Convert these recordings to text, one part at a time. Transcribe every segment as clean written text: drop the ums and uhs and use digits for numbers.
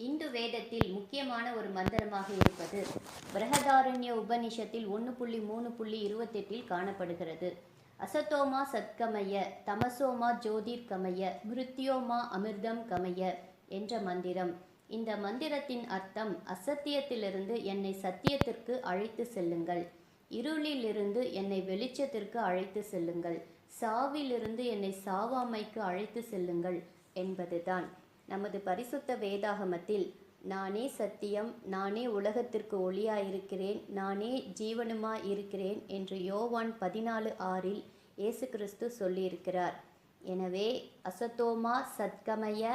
இந்து வேதத்தில் முக்கியமான ஒரு மந்திரமாக இருப்பது பிரகதாரண்ய உபனிஷத்தில் 1.3.28 காணப்படுகிறது. அசதோமா சத்கமய தமசோமா ஜோதிர்கமய மிருத்யோமா அமிர்தம் கமய என்ற மந்திரம். இந்த மந்திரத்தின் அர்த்தம், அசத்தியத்திலிருந்து என்னை சத்தியத்திற்கு அழைத்து செல்லுங்கள், இருளிலிருந்து என்னை வெளிச்சத்திற்கு அழைத்து செல்லுங்கள், சாவிலிருந்து என்னை சாவாமைக்கு அழைத்து செல்லுங்கள் என்பதுதான். நமது பரிசுத்த வேதாகமத்தில் நானே சத்தியம், நானே உலகத்திற்கு ஒளியாயிருக்கிறேன், நானே ஜீவனுமாயிருக்கிறேன் என்று யோவான் 14:6 இயேசு கிறிஸ்து சொல்லியிருக்கிறார். எனவே அசதோமா சத்கமய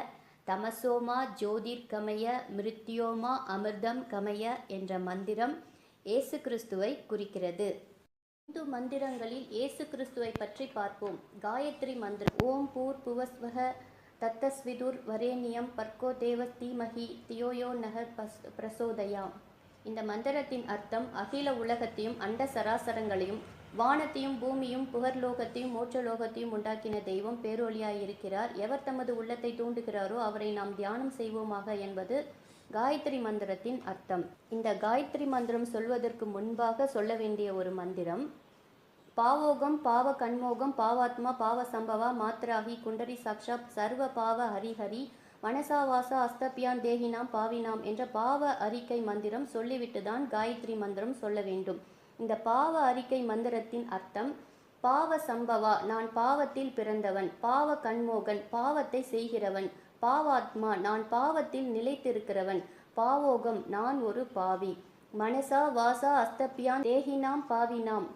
தமசோமா ஜோதிர்கமய மிருத்யோமா அமிர்தம் கமய என்ற மந்திரம் இயேசு கிறிஸ்துவை குறிக்கிறது. இந்து மந்திரங்களில் இயேசு கிறிஸ்துவை பற்றி பார்ப்போம். காயத்ரி மந்திரம். ஓம் பூர் புவஸ்வஹ தத்தஸ்விதுர் வரேண்யம் பர்கோ தேவஸ் தீமஹி தியோயோ நகர் பிரசோதயாம். இந்த மந்திரத்தின் அர்த்தம், அகில உலகத்தையும் அண்ட சராசரங்களையும் வானத்தையும் பூமியும் புகர்லோகத்தையும் மோட்சலோகத்தையும் உண்டாக்கின தெய்வம் பேரொழியாயிருக்கிறார். எவர் தமது உள்ளத்தை தூண்டுகிறாரோ அவரை நாம் தியானம் செய்வோமாக என்பது காயத்ரி மந்திரத்தின் அர்த்தம். இந்த காயத்ரி மந்திரம் சொல்வதற்கு முன்பாக சொல்ல வேண்டிய ஒரு மந்திரம். பாவோகம் பாவ கண்மோகம் பாவாத்மா பாவ சம்பவா மாத்ராகி குண்டரி சாக்ஷா சர்வ பாவ ஹரிஹரி மனசாவாசா அஸ்தபியான் தேகினாம் பாவினாம் என்ற பாவ அறிக்கை மந்திரம் சொல்லிவிட்டுதான் காயத்ரி மந்திரம் சொல்ல வேண்டும். இந்த பாவ அறிக்கை மந்திரத்தின் அர்த்தம், பாவ சம்பவா நான் பாவத்தில் பிறந்தவன், பாவ கண்மோகன் பாவத்தை செய்கிறவன், பாவாத்மா நான் பாவத்தில் நிலைத்திருக்கிறவன், பாவோகம் நான் ஒரு பாவி, மனசா வாசா அஸ்தபியான் தேகினாம் பாவினாம்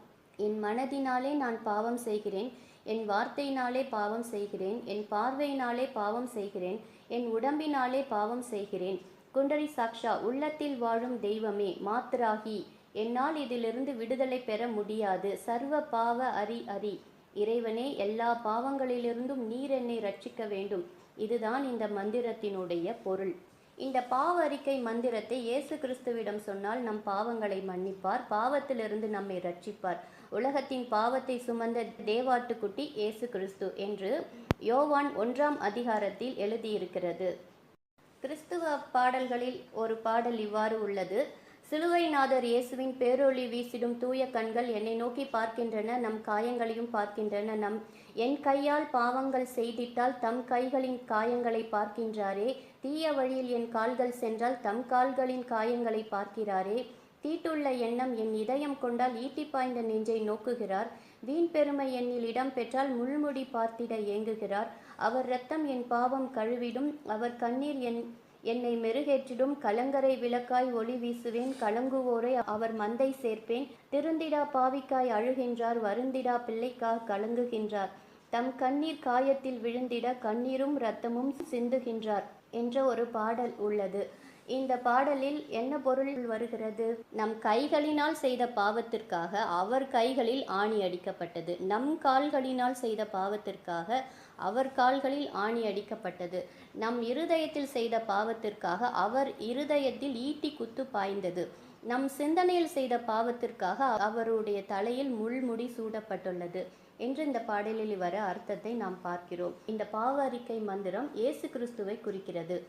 என் மனதினாலே நான் பாவம் செய்கிறேன், என் வார்த்தையினாலே பாவம் செய்கிறேன், என் பார்வையினாலே பாவம் செய்கிறேன், என் உடம்பினாலே பாவம் செய்கிறேன். குண்டரி சாக்ஷா உள்ளத்தில் வாழும் தெய்வமே, மாத்ராகி என்னால் இதிலிருந்து விடுதலை பெற முடியாது, சர்வ பாவ அரி இறைவனே எல்லா பாவங்களிலிருந்தும் நீர் என்னை ரட்சிக்க வேண்டும். இதுதான் இந்த மந்திரத்தினுடைய பொருள். இந்த பாவ அறிக்கை மந்திரத்தை இயேசு கிறிஸ்துவிடம் சொன்னால் நம் பாவங்களை மன்னிப்பார், பாவத்திலிருந்து நம்மை ரட்சிப்பார். உலகத்தின் பாவத்தை சுமந்த தேவாட்டுக்குட்டி இயேசு கிறிஸ்து என்று யோவான் 1ஆம் அதிகாரத்தில் எழுதியிருக்கிறது. கிறிஸ்துவ பாடல்களில் ஒரு பாடல் இவ்வாறு உள்ளது. சிலுவைநாதர் இயேசுவின் பேரொளி வீசிடும் தூய கண்கள் என்னை நோக்கி பார்க்கின்றன, நம் காயங்களையும் பார்க்கின்றன. என் கையால் பாவங்கள் செய்திட்டால் தம் கைகளின் காயங்களை பார்க்கின்றாரே, தீய வழியில் என் கால்கள் சென்றால் தம் கால்களின் காயங்களை பார்க்கிறாரே, தீட்டுள்ள எண்ணம் என் இதயம் கொண்டால் ஈட்டி பாய்ந்த நெஞ்சை நோக்குகிறார், வீண் பெருமை என்னில் இடம் பெற்றால் முள்முடி பார்த்திட ஏங்குகிறார், அவர் இரத்தம் என் பாவம் கழுவிடும், அவர் கண்ணீர் என்னை மெருகேற்றிடும், கலங்கரை விளக்காய் ஒளி வீசுவேன், கலங்குவோரை அவர் மந்தை சேர்ப்பேன், திருந்திடா பாவிக்காய் அழுகின்றார், வருந்திடா பிள்ளைக்காக கலங்குகின்றார், தம் கண்ணீர் காயத்தில் விழுந்திட கண்ணீரும் இரத்தமும் சிந்துகின்றார் என்ற ஒரு பாடல் உள்ளது. இந்த பாடலில் என்ன பொருள் வருகிறது? நம் கைகளினால் செய்த பாவத்திற்காக அவர் கைகளில் ஆணி அடிக்கப்பட்டது, நம் கால்களினால் செய்த பாவத்திற்காக அவர் கால்களில் ஆணி அடிக்கப்பட்டது, நம் இருதயத்தில் செய்த பாவத்திற்காக அவர் இருதயத்தில் ஈட்டி குத்து பாய்ந்தது, நம் சிந்தனையில் செய்த பாவத்திற்காக அவருடைய தலையில் முள்முடி சூடப்பட்டுள்ளது என்று இந்த பாடலில் வர அர்த்தத்தை நாம் பார்க்கிறோம். இந்த பாவ அறிக்கை மந்திரம் இயேசு கிறிஸ்துவை குறிக்கிறது.